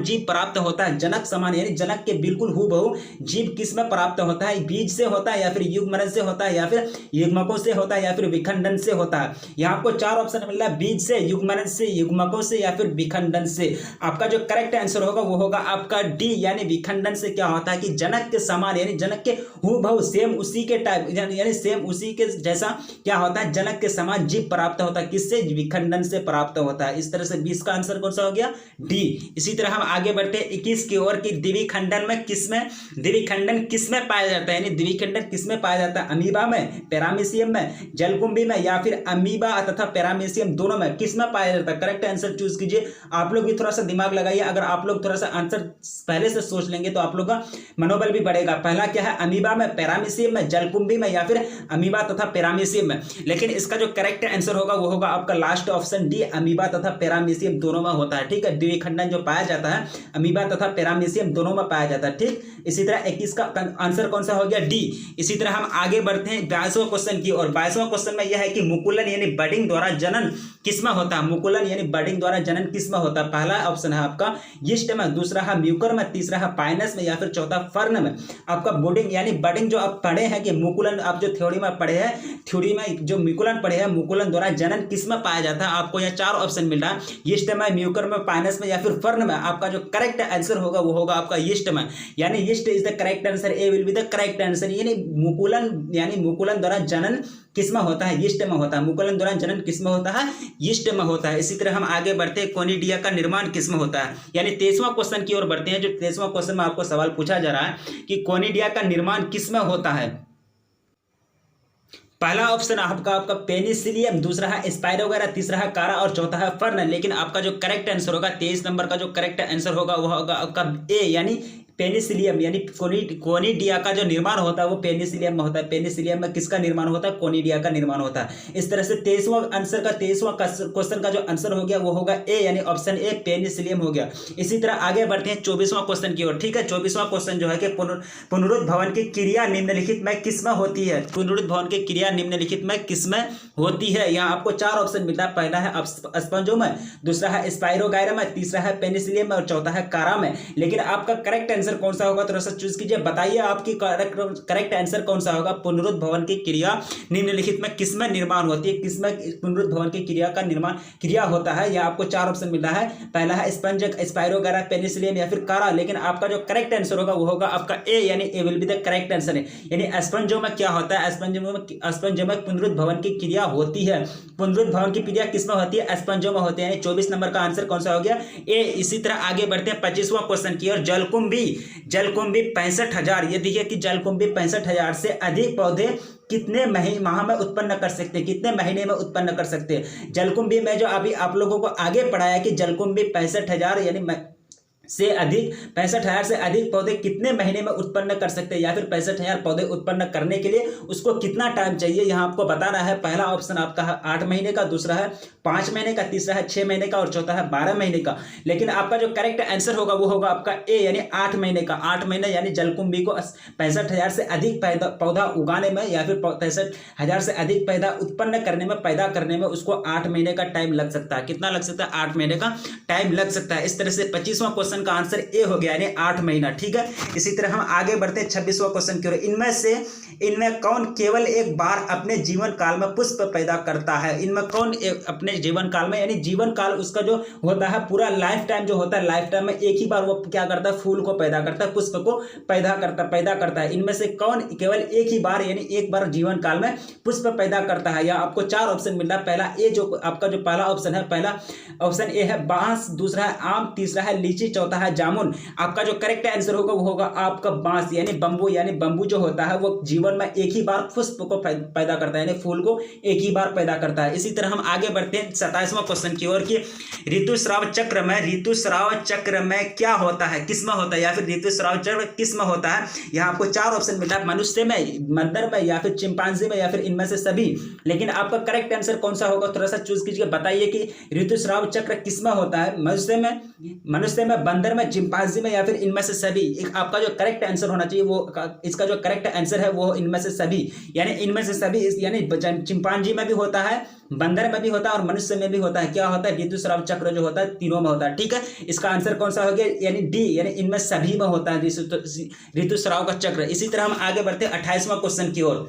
जीव प्राप्त होता है। जनक समान यानी जनक के बिल्कुल हूबहू जीव किस में प्राप्त होता है? बीज से होता है, या फिर युग्मनज से होता है, या फिर युग्मकों से होता है, या फिर विखंडन से होता है। यहाँ आपको 4 ऑप्शन मिल रहा है, बीज से, युग्मनज से, युग्मकों से, या फिर विखंडन से। आपका जो करेक्ट आंसर होगा वो होगा आपका डी, यानी विखंडन से। क्या होता है कि जनक के समान यानी जनक के हूबहू सेम उसी के टाइप यानी सेम उसी के जैसा क्या होता है? जनक के समान जीव प्राप्त होता है। किससे? विखंडन से प्राप्त होता है। इस तरह से 20 का आंसर कौन सा हो गया? डी। इसी तरह हम आगे बढ़ते हैं 21 की ओर की द्विखंडन किसमें पाया जाता है? यानी द्विखंडन किसमें पाया जाता है? अमीबा में, पैरामीशियम में, जलकुंभी में, या फिर अमीबा तथा पैरामीशियम दोनों में किसमें पाया जाता है? करेक्ट आंसर चूज कीजिए। आप लोग भी थोड़ा सा दिमाग लगाइए। अगर आप लोग थोड़ा सा आंसर पहले से सोच लेंगे तो आप लोग का मनोबल भी बढ़ेगा। पहला क्या है? अमीबा में, पैरामीशियम में, जलकुंभी में, या फिर अमीबा तथा पैरामीशियम में। लेकिन इसका जो करेक्ट आंसर होगा वो होगा आपका लास्ट ऑप्शन डी, अमीबा तथा पैरामीशियम दोनों में होता है। ठीक है, द्विखंडन जो पाया जाता है अमीबा तथा पैरामीशियम दोनों में पाया जाता है। ठीक, इसी तरह 21 का आंसर कौन सा हो गया? डी। इसी तरह हम आगे बढ़ते हैं 22वां क्वेश्चन की और 22वां क्वेश्चन में यह है कि मुकुलन यानी बडिंग द्वारा जनन किसमें होता है? मुकुलन यानी बडिंग द्वारा जनन किसमें होता है? पहला ऑप्शन है आपका यीस्ट में, दूसरा है म्यूकर में, तीसरा है पाइनस में, या फिर चौथा फर्न में। आपका बुडिंग यानी बडिंग जो आप पढ़े हैं कि मुकुलन, आप जो थ्योरी में पढ़े हैं, थ्योरी में जो मुकुलन पढ़े हैं, मुकुलन द्वारा जनन किसमें पाया जाता है? आपको यहाँ 4 ऑप्शन मिल रहा है, यीस्ट में, म्यूकर में, पाइनस में, या फिर फर्न में। आपका जो करेक्ट आंसर होगा वो होगा आपका यीस्ट में, यानी yeast is the correct answer. A will be the correct answer. यानी मुकुलन द्वारा जनन किसमें होता है? यीस्ट में होता है। मुकुलन द्वारा जनन किसमें होता है? यीस्ट में होता है। इसी तरह हम आगे बढ़ते हैं, कोनिडिया का निर्माण किसमें होता है? यानी 23वां क्वेश्चन की ओर बढ़ते हैं। जो 23वां क्वेश्चन में आपको सवाल पूछा जा रहा है कि कोनिडिया का निर्माण किसमें होता है? पहला ऑप्शन आपका पेनिसिलियम, दूसरा है स्पाइरोगैरा, तीसरा है कारा और चौथा है फर्न। लेकिन आपका जो करेक्ट आंसर होगा 23 नंबर का जो करेक्ट आंसर होगा वो होगा आपका ए, यानी पेनिसिलियम। यानी कोनिडिया का जो निर्माण होता है वो पेनिसिलियम में होता है। पेनिसिलियम में किसका निर्माण होता है? कोनिडिया का निर्माण होता है। इस तरह से 23वां क्वेश्चन का जो आंसर हो गया वो होगा ए, यानी ऑप्शन ए पेनिसिलियम हो गया। इसी तरह आगे बढ़ते हैं 24वां क्वेश्चन की ओर। ठीक है, 24वां क्वेश्चन जो है कि पुनरुद्भवन की क्रिया निम्नलिखित में किसमें होती है? पुनरुद्भवन की क्रिया निम्नलिखित में किसमें होती है? यहाँ आपको 4 ऑप्शन मिलता है। पहला है स्पंजों में, दूसरा है स्पाइरोगायरा में, तीसरा है पेनिसिलियम में और चौथा है कारा में। लेकिन आपका करेक्ट आंसर कौन सा होगा? थोड़ा सा चूज कीजिए, बताइए आपकी करेक्ट आंसर कौन सा होगा? पुनरुद्भवन की क्रिया निम्नलिखित में किसमें निर्माण होती है? किसमें पुनरुद्भवन की क्रिया का निर्माण क्रिया होता है? या आपको 4 ऑप्शन मिल रहा है। पहला है स्पंज, स्पाइरोगायरा, पेनिसिलियम या फिर कारा। लेकिन आपका जो करेक्ट आंसर होगा वो होगा आपका ए, यानी A will be the correct answer है। यानी स्पंजों में क्या होता है? स्पंजों में पुनरुद्भवन की क्रिया होती है। पुनरुद्भवन की क्रिया किसमें होती है? स्पंजों में होती है। यानी 24 नंबर का आंसर कौन सा हो गया? ए। इसी तरह आगे बढ़ते हैं 25वां क्वेश्चन की और जलकुंभी 65,000। ये देखिए कि जलकुंभी 65,000 से अधिक पौधे कितने माह में उत्पन्न कर सकते हैं? कितने महीने में उत्पन्न कर सकते हैं? जलकुंभी में जो अभी आप लोगों को आगे पढ़ाया कि जलकुंभी 65,000 यानी 65,000 से अधिक पौधे कितने महीने में उत्पन्न कर सकते हैं, या फिर 65,000 पौधे उत्पन्न करने के लिए उसको कितना टाइम चाहिए? यहाँ आपको बताना है। पहला ऑप्शन आपका है 8 महीने का, दूसरा है 5 महीने का, तीसरा है 6 महीने का और चौथा है 12 महीने का। लेकिन आपका जो करेक्ट आंसर होगा वो होगा आपका ए, यानी 8 महीने का। 8 महीने यानी जलकुंभी को 65,000 से अधिक पौधा उगाने में या फिर 65,000 से अधिक पौधा उत्पन्न करने में, पैदा करने में उसको 8 महीने का टाइम लग सकता है। कितना लग सकता है? 8 महीने का टाइम लग सकता है। इस तरह से 25वां क्वेश्चन का आंसर ए हो गया, यानी 8 महीना। ठीक है, इसी तरह हम आगे बढ़ते हैं 26वां क्वेश्चन की ओर। इनमें कौन केवल एक बार अपने जीवन काल में पुष्प पैदा करता है? इनमें कौन अपने जीवन काल में, यानी जीवन काल उसका जो होता है पूरा लाइफ टाइम जो होता है, लाइफ टाइम में एक ही बार वो क्या करता है? फूल को पैदा करता है, पुष्प को पैदा करता है। इनमें से कौन केवल एक ही बार यानी एक बार जीवन काल में पुष्प पैदा करता है? या आपको 4 ऑप्शन मिल रहा है। पहला ए, जो आपका जो पहला ऑप्शन है, पहला ऑप्शन ए है बांस, दूसरा है आम, तीसरा है लीची, चौथा है जामुन। आपका जो करेक्ट आंसर होगा वो होगा आपका बांस, यानी बंबू। यानी बंबू जो होता है वो जीवन में एक ही बार पुष्प को पैदा करता है, यानी फूल को एक ही बार पैदा करता है। इसी तरह हम आगे बढ़ते हैं 27वां क्वेश्चन की ओर कि ऋतुस्राव चक्र में क्या होता है? किसमें होता है? या फिर ऋतुस्राव चक्र किसमें होता है? यहाँ आपको 4 ऑप्शन मिलता है। मनुष्य में, बंदर में या फिर चिंपांजी में या फिर इनमें से सभी। लेकिन आपका करेक्ट आंसर कौन सा होगा? थोड़ा सा चूज कीजिए, बताइए कि ऋतुस्राव चक्र किसमें होता है? मनुष्य में, बंदर में, चिंपांजी में, या फिर इनमें से सभी? एक आपका जो करेक्ट आंसर होना चाहिए वो, इसका जो करेक्ट आंसर है वो इनमें से सभी, यानी इनमें से सभी, यानी चिंपांजी में भी होता है, बंदर में भी होता है और मनुष्य में भी होता है। क्या होता है? ऋतुस्राव चक्र जो होता है तीनों में होता है। ठीक है, इसका आंसर कौन सा हो गया? यानी डी, यानी इनमें सभी में होता है ऋतुस्राव का चक्र। इसी तरह हम आगे बढ़ते हैं 28वां क्वेश्चन की ओर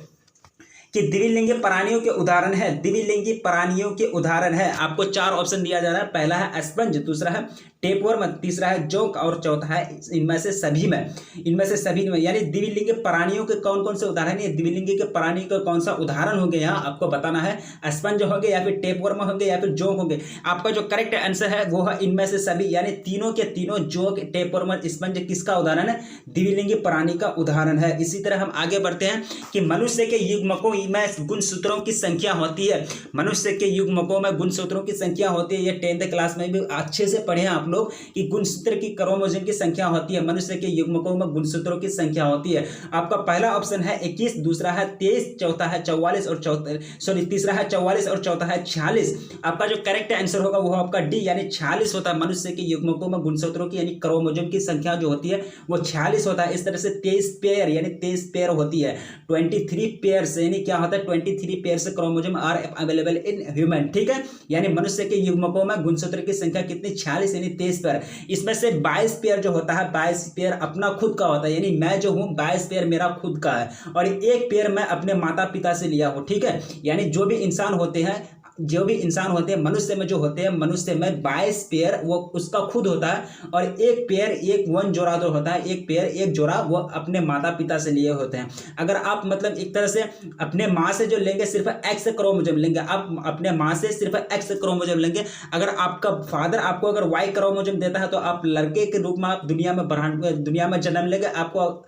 कि द्विलिंगी प्राणियों के उदाहरण है। द्विलिंगी प्राणियों के उदाहरण है, आपको 4 ऑप्शन दिया जा रहा है। पहला है स्पंज, दूसरा है टेपवर्म, तीसरा है जोंक और चौथा है इनमें से सभी में। इनमें से सभी में यानी द्विलिंगी प्राणियों के कौन कौन से उदाहरण है? द्विलिंगी के प्राणी का कौन सा उदाहरण होंगे यहाँ आपको बताना है। स्पंज होंगे या फिर टेपवर्म होंगे या फिर जोंक होंगे। आपका जो करेक्ट आंसर है वो है इनमें से सभी, यानी तीनों के तीनों, जोंक, टेपवर्म, स्पंज किसका उदाहरण है? द्विलिंगी प्राणी का उदाहरण है। इसी तरह हम आगे बढ़ते हैं कि मनुष्य के युग्मकों में गुणसूत्रों की संख्या होती है। मनुष्य के युग्मकों में गुणसूत्रों की संख्या होती है। ये 10th क्लास में भी अच्छे से पढ़े हैं आप लोग कि गुणसूत्र की, क्रोमोसोम की संख्या होती है। मनुष्य के युग्मकों में गुणसूत्रों की संख्या होती है। आपका पहला ऑप्शन है 21, दूसरा है 23, चौथा है 44 और तीसरा है 44 और चौथा है 46। आपका जो करेक्ट आंसर होगा वो आपका डी, यानी 46 होता है। मनुष्य के युग्मकों में गुणसूत्रों की यानी क्रोमोसोम की संख्या जो होती है वो 46 होता है। इस तरह से 23 पेयर यानी 23 पेयर होती है। 23 पेयर से यानी क्या होता है? 23 पेयर से chromosome are available in human. ठीक है, यानी मनुष्य के युग्मकों में गुणसूत्र की संख्या कितनी? 46 यानी 23 पेयर। इसमें से 22 पेयर जो होता है, 22 पेयर अपना खुद का होता है, यानी मैं जो हूं 22 पेयर मेरा खुद का है और 1 पेयर मैं अपने माता पिता से लिया हूं। ठीक है, यानी जो भी इंसान होते हैं मनुष्य में जो होते हैं, मनुष्य में 22 पेयर वो उसका खुद होता है और 1 पेयर, एक वन जोड़ा जो होता है, 1 पेयर, 1 जोड़ा वो अपने माता पिता से लिए होते हैं। अगर आप मतलब एक तरह से अपने माँ से जो लेंगे सिर्फ एक्स क्रोमोसोम लेंगे, आप अपने माँ से सिर्फ एक्स क्रोमोसोम लेंगे। अगर आपका फादर आपको अगर वाई क्रोमोसोम देता है तो आप लड़के के रूप में आप दुनिया में जन्म लेंगे, आपको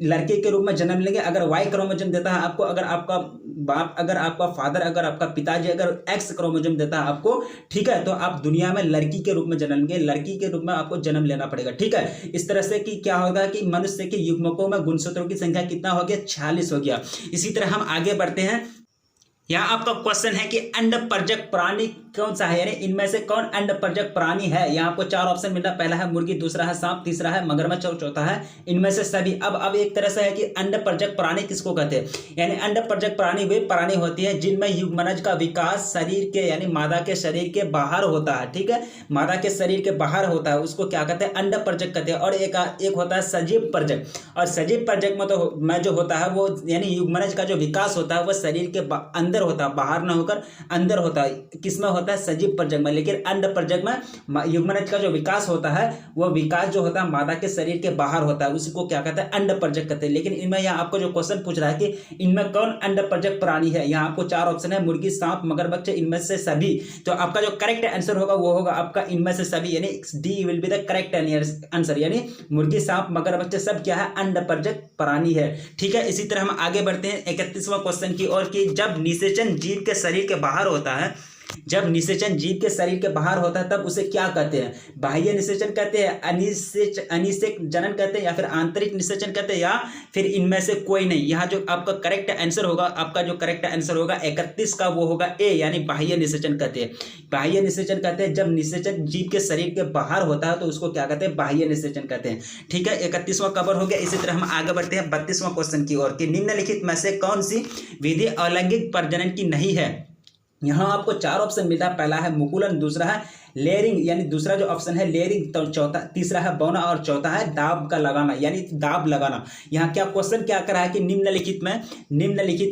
लड़के के रूप में जन्म लेंगे। अगर वाई क्रोमोसोम देता है आपको, अगर आपका बाप, अगर आपका फादर, अगर आपका पिताजी अगर एक्स क्रोमोसोम देता है आपको, ठीक है, तो आप दुनिया में लड़की के रूप में जन्म लेंगे, लड़की के रूप में आपको जन्म लेना पड़ेगा। ठीक है, इस तरह से कि क्या होगा कि मनुष्य के युग्मकों में गुणसूत्रों की संख्या कितना हो गया? 46 हो गया। इसी तरह हम आगे बढ़ते हैं। यहाँ आपका क्वेश्चन है कि अंडपरजक प्राणी कौन सा है, यानी इनमें से कौन अंडपरजक प्राणी है। यहाँ आपको 4 ऑप्शन मिल रहा है। पहला है मुर्गी, दूसरा है सांप, तीसरा है मगरमच्छ और चौथा है इनमें से सभी। अब एक तरह से है कि अंडपरजक प्राणी किसको कहते हैं? यानी अंडपरजक प्राणी वे प्राणी होती है जिनमें युग्मनज का विकास शरीर के यानी मादा के शरीर के बाहर होता है। ठीक है, मादा के शरीर के बाहर होता है, उसको क्या कहते हैं? अंडपरजक कहते हैं। और एक होता है सजीव परजक, और सजीव परजक में जो होता है वो यानी युग्मनज का जो विकास होता है वो शरीर के अंदर होता है, बाहर ना होकर अंदर होता है। किसमें होता है? सजीव परजक में। लेकिन अंडपरजक में युग्मनज का जो विकास होता है वो विकास जो होता है मादा के शरीर के बाहर होता है, उसी को क्या कहते हैं? अंडपरजक कहते हैं। लेकिन इनमें यहाँ आपको जो क्वेश्चन पूछ रहा है कि इनमें कौन अंडपरजक प्राणी है, यहाँ आपको 4 ऑप्शन है, मुर्गी, सांप, मगरमच्छ, इनमें से सभी। तो आपका जो करेक्ट आंसर होगा वो होगा आपका इनमें से सभी, यानी D will be the correct answer. यानी मुर्गी, सांप, मगरमच्छ सब क्या है? अंडपरजक प्राणी है। ठीक है, इसी तरह हम आगे बढ़ते हैं 31वां क्वेश्चन की ओर कि जब निषेचन जीव के शरीर के बाहर होता है, जब निषेचन जीव के शरीर के बाहर होता है तब उसे क्या कहते हैं? बाह्य निषेचन कहते हैं, अनिषेक जनन कहते हैं, या फिर आंतरिक निषेचन कहते हैं, या फिर इनमें से कोई नहीं। यहाँ जो आपका करेक्ट आंसर होगा, आपका जो करेक्ट आंसर होगा 31 का वो होगा ए, यानी बाह्य निषेचन कहते हैं। बाह्य निषेचन कहते हैं जब निषेचन जीव के शरीर के बाहर होता है तो उसको क्या कहते हैं? बाह्य निषेचन कहते हैं। ठीक है, 31वां कवर हो गया। इसी तरह हम आगे बढ़ते हैं 32वां क्वेश्चन की ओर कि निम्नलिखित में से कौन सी विधि अलैंगिक प्रजनन की नहीं है। यहाँ आपको 4 ऑप्शन मिलता है। पहला है मुकुलन, दूसरा है लेयरिंग, यानी दूसरा जो ऑप्शन है लेयरिंग, तो चौथा, तीसरा है बौना और चौथा है दाब का लगाना, यानी दाब लगाना। यहाँ क्या क्वेश्चन क्या कर रहा है कि निम्नलिखित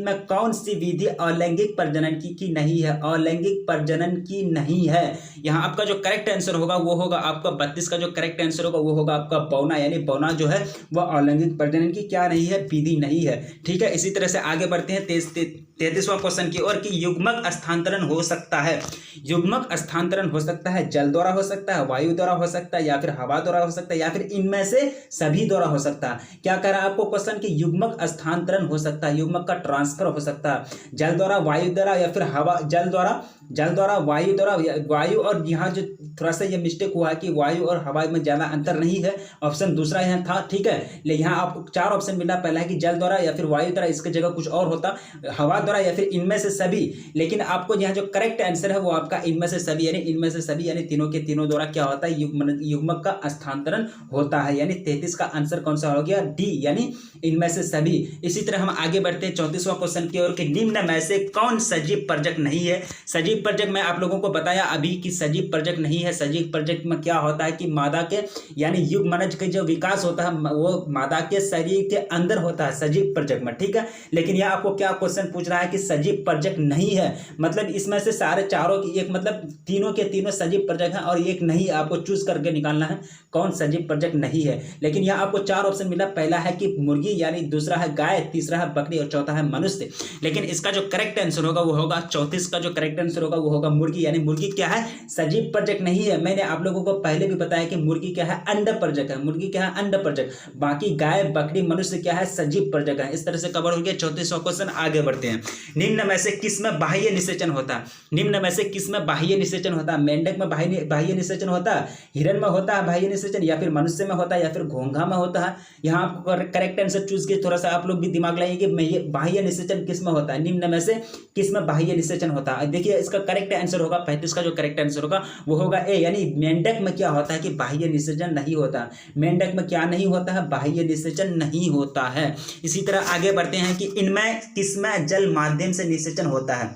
में कौन सी विधि अलैंगिक प्रजनन की नहीं है? अलैंगिक प्रजनन की नहीं है। यहाँ आपका जो करेक्ट आंसर होगा वो होगा आपका 32 का जो करेक्ट आंसर होगा वो होगा आपका बौना, यानी बौना जो है वह अलैंगिक प्रजनन की क्या नहीं है? विधि नहीं है। ठीक है, इसी तरह से आगे बढ़ते हैं 33वां क्वेश्चन की ओर कि युग्मक स्थानांतरण हो सकता है। युग्मक स्थानांतरण हो सकता है जल द्वारा हो सकता है, वायु द्वारा हो सकता है, या फिर हवा द्वारा हो सकता है, या फिर इनमें से सभी द्वारा हो सकता है। क्या कह रहा है आपको क्वेश्चन कि युग्मक स्थानांतरण हो सकता है, युग्मक का ट्रांसफर हो सकता है जल द्वारा, वायु द्वारा, या फिर हवा, जल द्वारा, वायु द्वारा। वायु और यहाँ जो थोड़ा सा ये मिस्टेक हुआ है कि वायु और हवा में ज्यादा अंतर नहीं है, ऑप्शन दूसरा यहाँ था। ठीक है, लेकिन यहाँ आपको 4 ऑप्शन मिला। पहला है कि जल द्वारा या फिर वायु द्वारा, इसकी जगह कुछ और होता, हवा द्वारा या फिर इनमें से सभी। लेकिन आपको यहाँ जो करेक्ट आंसर है वो आपका इनमें से सभी, यानी इनमें से सभी सभी यानी तीनों के तीनों द्वारा क्या होता है, युग्मक का स्थानांतरण होता है। यानी 33 का आंसर कौन सा हो गया, डी, यानी इनमें से सभी। इसी तरह हम आगे बढ़ते हैं 34वां क्वेश्चन की ओर कि निम्न में से कौन सजीव पर्जक नहीं है। सजीव पर्जक मैं आप लोगों को बताया अभी कि सजीव पर्जक नहीं है। सजीव पर्जक में क्या होता है कि मादा के यानी युग्मनज के जो विकास होता है वो मादा के शरीर के अंदर होता है सजीव पर्जक में, ठीक है। लेकिन यह आपको क्या क्वेश्चन पूछ रहा है कि सजीव पर्जक नहीं है, मतलब इसमें से सारे चारों की एक, मतलब तीनों के तीनों सजीव पर्जक हैं और एक नहीं, आपको चूज करके निकालना है कौन सजीव पर्जक नहीं है। लेकिन यह आपको 4 ऑप्शन मिला, पहला है कि मुर्गी, यानी दूसरा है गाय, तीसरा है बकरी और चौथा है मनुष्य। लेकिन इसका जो करेक्ट आंसर होगा वो होगा 34 का जो करेक्ट आंसर होगा वो होगा मुर्गी, यानी मुर्गी क्या है, सजीव पर्जक नहीं है। मैंने आप लोगों को पहले भी बताया कि मुर्गी क्या है, अंड पर्जक है। मुर्गी क्या है, अंड पर्जक। बाकी गाय, बकरी, मनुष्य क्या है, सजीव पर्जक है। इस तरह से कवर हो गया 34वां क्वेश्चन। आगे बढ़ते हैं। निम्न में से किस में बाह्य निषेचन होता है। निम्न में से किस में बाह्य निषेचन होता है। मेंढक में बाह्य निषेचन होता है, हिरण में होता है बाह्य निषेचन, या फिर मनुष्य में होता है, या फिर घोंघा में होता है। यहाँ आपको करेक्ट आंसर चूज किए, थोड़ा सा आप लोग भी दिमाग लगाइए कि बाह्य निषेचन किस में होता है, निम्न में से किस में बाह्य निषेचन होता है। देखिए इसका करेक्ट आंसर होगा 35 का जो करेक्ट आंसर होगा वो होगा ए, यानी मेंढक में क्या होता है कि बाह्य निषेचन नहीं होता। मेंढक में क्या नहीं होता है, बाह्य निषेचन नहीं होता है। इसी तरह आगे बढ़ते हैं कि इनमें किसमें जल माध्यम से निषेचन होता है।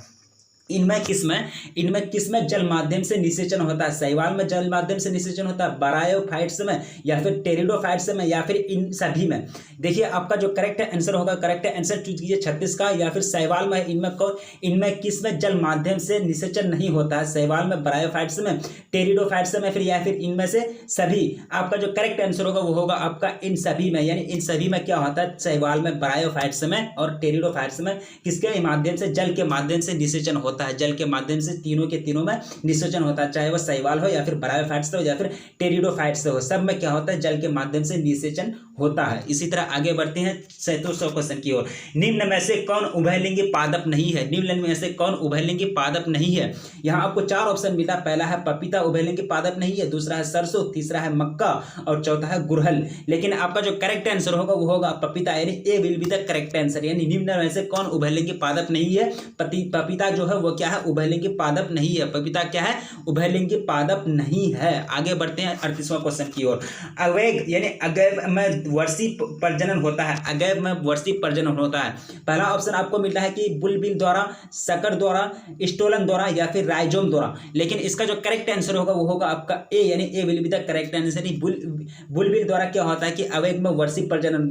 इनमें किसमें जल माध्यम से निषेचन होता है। शैवाल में जल माध्यम से निषेचन होता है, बरायोफाइट्स में, या फिर टेरिडोफाइट्स में, या फिर इन सभी में। देखिए आपका जो करेक्ट आंसर होगा, करेक्ट आंसर चूज कीजिए 36 का, या फिर शैवाल में। इनमें किसमें जल माध्यम से निषेचन नहीं होता है, शैवाल में, बरायोफाइट्स में, टेरिडोफाइट्स में, फिर या फिर इनमें से सभी। आपका जो करेक्ट आंसर होगा वो होगा आपका इन सभी में, यानी इन सभी में क्या होता है, शैवाल में, बरायोफाइट्स में और टेरिडोफाइट्स में किसके माध्यम से, जल के माध्यम से निषेचन होता है। जल के माध्यम से तीनों के तीनों में निषेचन होता है, चाहे वह शैवाल हो या फिर बरायोफाइट्स हो या फिर टेरिडोफाइट्स हो, सब में क्या होता है, जल के माध्यम से निषेचन होता है। इसी तरह आगे बढ़ते हैं 37वां क्वेश्चन की ओर। निम्न में से कौन उभयलिंगी पादप नहीं है। निम्न में से कौन उभयलिंगी पादप नहीं है। यहाँ आपको 4 ऑप्शन मिला, पहला है पपीता उभयलिंगी पादप नहीं है, दूसरा है सरसों, तीसरा है मक्का और चौथा है गुड़हल। लेकिन आपका जो करेक्ट आंसर होगा वो होगा पपीता, यानी A will be the correct answer. यानी निम्न में से कौन उभयलिंगी पादप नहीं है, पपीता जो है वो क्या है, उभयलिंगी पादप नहीं है। पपीता क्या है, उभयलिंगी पादप नहीं है। आगे बढ़ते हैं 38वां क्वेश्चन की ओर। अवैध यानी अगैव में वर्षी प्रजनन होता है। अगैव में वर्षी प्रजनन होता है। पहला ऑप्शन आपको मिलता है कि बुलबिल द्वारा, शकर द्वारा, स्टोलन द्वारा या फिर राइजोम द्वारा। लेकिन इसका जो करेक्ट आंसर होगा वो होगा आपका ए, यानी A will be the correct answer. बुलबिल द्वारा क्या होता है कि अवैध में वर्षी प्रजनन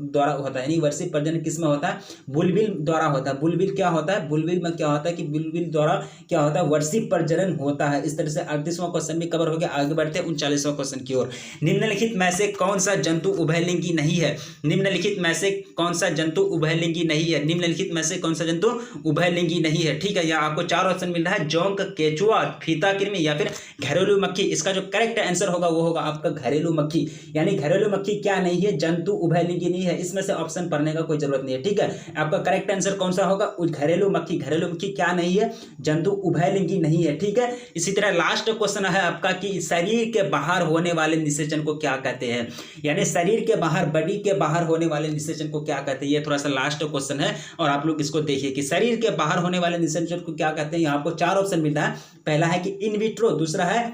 द्वारा होता है। यानी वर्षी प्रजनन किस में होता है, बुलबिल द्वारा होता है। बुलबिल क्या होता है, बुलबिल में क्या होता है कि बुलबिल द्वारा क्या होता है, वर्षी प्रजनन होता है। इस तरह से 38वां क्वेश्चन भी कवर हो गया। आगे बढ़ते हैं 39वां क्वेश्चन की ओर। निम्नलिखित में से कौन सा जंतु उभयलिंगी नहीं है। निम्नलिखित में से कौन सा जंतु उभयलिंगी नहीं है। निम्नलिखित में से कौन सा जंतु उभयलिंगी नहीं है, ठीक है। यहाँ आपको 4 ऑप्शन मिल रहा है, जोंक, केचुआ, फीता कृमि या फिर घरेलू मक्खी। इसका जो करेक्ट आंसर होगा वो होगा आपका घरेलू मक्खी। यानी घरेलू मक्खी क्या नहीं है, जंतु उभयलिंगी नहीं है। इसमें से ऑप्शन पढ़ने का कोई जरूरत नहीं है, ठीक है। आपका करेक्ट आंसर कौन सा होगा, घरेलू मक्खी। घरेलू मक्खी क्या नहीं है, जंतु उभयलिंगी नहीं है, ठीक है। इसी तरह लास्ट क्वेश्चन है आपका कि शरीर के बाहर होने वाले निषेचन को क्या कहते हैं। यानी शरीर के बाहर, बॉडी के बाहर होने वाले निषेचन को क्या कहते हैं। ये थोड़ा सा लास्ट क्वेश्चन है और आप लोग इसको देखिए कि शरीर के बाहर होने वाले निषेचन को क्या कहते हैं। यहाँ आपको 4 ऑप्शन मिलता है, पहला है कि इन विट्रो, दूसरा है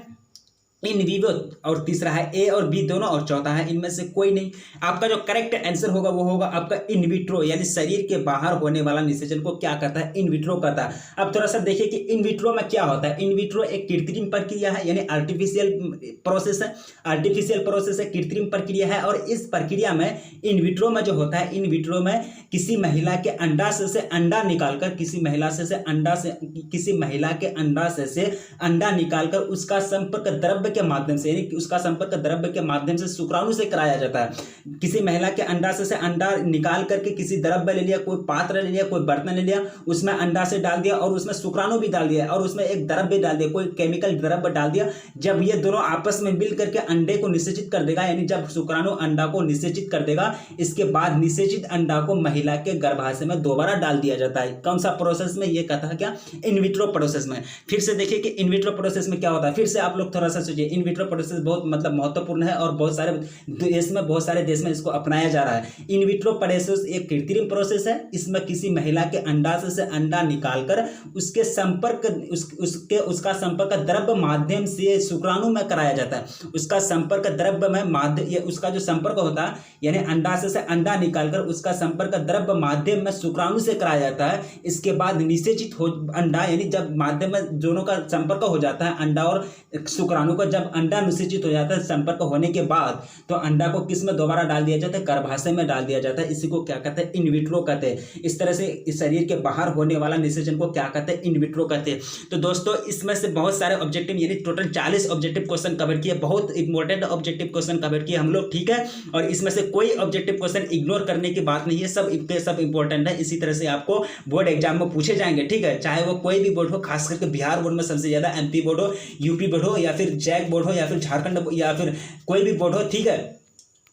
इन विवो और तीसरा है ए और बी दोनों और चौथा है इनमें से कोई नहीं। आपका जो करेक्ट आंसर होगा वो होगा आपका इन विट्रो, यानी शरीर के बाहर होने वाला निषेचन को क्या कहता है, इन विट्रो कहता है। अब थोड़ा सा देखिए कि इन विट्रो में क्या होता है। इन विट्रो एक कृत्रिम प्रक्रिया है, यानी आर्टिफिशियल प्रोसेस है। आर्टिफिशियल प्रोसेस है, कृत्रिम प्रक्रिया है। और इस प्रक्रिया में इन विट्रो में जो होता है, इन विट्रो में किसी महिला के अंडाशय से अंडा निकालकर, किसी महिला के अंडाशय से अंडा निकालकर उसका संपर्क द्रव्य के माध्यम से, यानी कि उसका संपर्क द्रव्य के माध्यम से शुक्राणु से कराया जाता है। किसी महिला के अंडाशय से अंडा निकाल करके किसी द्रव्य ले लिया, कोई पात्र ले लिया, कोई बर्तन ले लिया, उसमें अंडा से डाल दिया और उसमें शुक्राणु भी डाल दिया और उसमें एक द्रव्य डाल दिया, कोई केमिकल द्रव्य डाल दिया। जब ये दोनों आपस में मिल करके अंडे को निषेचित कर देगा, यानी जब शुक्राणु अंडा को निषेचित कर देगा, इसके बाद निषेचित अंडा को महिला के गर्भाशय में दोबारा डाल दिया जाता है। कौन सा प्रोसेस में, ये कहता है क्या, इन विट्रो प्रोसेस में। फिर से देखिए कि इन विट्रो प्रोसेस में क्या होता है। फिर से आप लोग थोड़ा सा सोचिए ये इन विट्रो प्रोसेस बहुत मतलब महत्वपूर्ण है और बहुत सारे देश में इसको अपनाया जा रहा है। इन विट्रो प्रोसेस एक कृत्रिम प्रोसेस है। इसमें किसी महिला के अंडाशय से अंडा निकालकर उसका संपर्क द्रव्य माध्यम से शुक्राणु में कराया जाता है। उसका संपर्क द्रव्य में उसका जो संपर्क होता है यानी अंडाशय से अंडा निकालकर उसका संपर्क द्रव्य माध्यम में शुक्राणु से कराया जाता है। इसके बाद निषेचित हो अंडा यानी जब माध्यम में दोनों का संपर्क हो जाता है अंडा और शुक्राणु का, जब अंडा निषेचित हो जाता है संपर्क होने के बाद तो अंडा को किस में दोबारा डाल दिया जाता है, गर्भाशय में डाल दिया जाता है। इसी को क्या कहते हैं, इन विट्रो कहते हैं। इस तरह से इस शरीर के बाहर होने वाला निषेचन को क्या कहते हैं, इन विट्रो कहते हैं। तो दोस्तों इसमें से बहुत सारे ऑब्जेक्टिव यानी टोटल 40 ऑब्जेक्टिव क्वेश्चन कवर किए, बहुत इंपॉर्टेंट ऑब्जेक्टिव क्वेश्चन कवर किए हम लोग, ठीक है। और इसमें से कोई ऑब्जेक्टिव क्वेश्चन इग्नोर करने की बात नहीं है, सब इंपॉर्टेंट है। इसी तरह से आपको बोर्ड एग्जाम में पूछे जाएंगे, ठीक है, चाहे वो कोई भी बोर्ड हो, खास करके बिहार बोर्ड में सबसे ज्यादा, एमपी बोर्ड हो, यूपी बोर्ड हो, या फिर जैक बोर्ड हो, या फिर झारखंड या फिर कोई भी बोर्ड हो, ठीक है,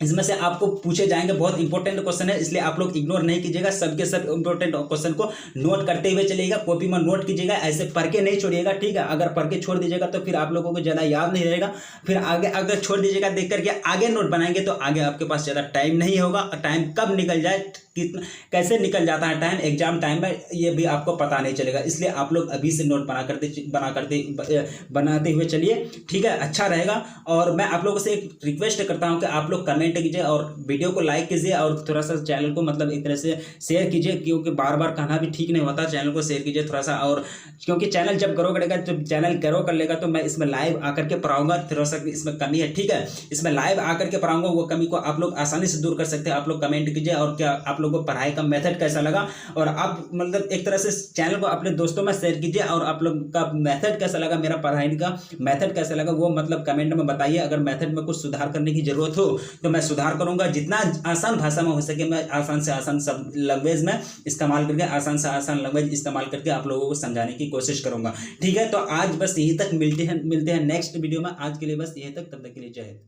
इसमें से आपको पूछे जाएंगे। बहुत इंपॉर्टेंट क्वेश्चन है, इसलिए आप लोग इग्नोर नहीं कीजिएगा, सबके सब इंपॉर्टेंट क्वेश्चन को नोट करते हुए चलिएगा, कॉपी में नोट कीजिएगा, ऐसे पढ़ के नहीं छोड़िएगा, ठीक है। अगर पढ़ के छोड़ दीजिएगा तो फिर आप लोगों को ज़्यादा याद नहीं रहेगा, फिर आगे अगर छोड़ दीजिएगा देख करके आगे नोट बनाएंगे तो आगे आपके पास ज़्यादा टाइम नहीं होगा। टाइम कब निकल जाए, कैसे निकल जाता है टाइम एग्जाम टाइम में, ये भी आपको पता नहीं चलेगा। इसलिए आप लोग अभी से नोट बनाते हुए चलिए, ठीक है, अच्छा रहेगा। और मैं आप लोगों से एक रिक्वेस्ट करता हूँ कि आप लोग कमेंट कीजिए और वीडियो को लाइक कीजिए और थोड़ा सा चैनल को मतलब एक तरह से शेयर कीजिए, क्योंकि बार बार कहना भी ठीक नहीं होता, चैनल को शेयर कीजिए थोड़ा सा। और क्योंकि चैनल जब ग्रो करेगा, जब चैनल ग्रो कर लेगा तो मैं इसमें लाइव आकर के पढ़ाऊंगा, थोड़ा सा इसमें कमी है, ठीक है, इसमें लाइव आकर के पढ़ाऊंगा, वो कमी को आप लोग आसानी से दूर कर सकते हैं। आप लोग कमेंट कीजिए और क्या आप लोगों को पढ़ाई का मेथड कैसा लगा, और आप मतलब एक तरह से चैनल को अपने दोस्तों में शेयर कीजिए, और आप लोग का मेथड कैसा लगा, मेरा पढ़ाई का मेथड कैसा लगा वो मतलब कमेंट में बताइए। अगर मेथड में कुछ सुधार करने की जरूरत हो तो मैं सुधार करूंगा, जितना आसान भाषा में हो सके मैं आसान से आसान सब लैंग्वेज में इस्तेमाल करके, आसान से आसान लैंग्वेज इस्तेमाल करके आप लोगों को समझाने की कोशिश करूंगा, ठीक है। तो आज बस यही तक, मिलते हैं नेक्स्ट वीडियो में। आज के लिए बस यही तक, तब तक के लिए जय हिंद।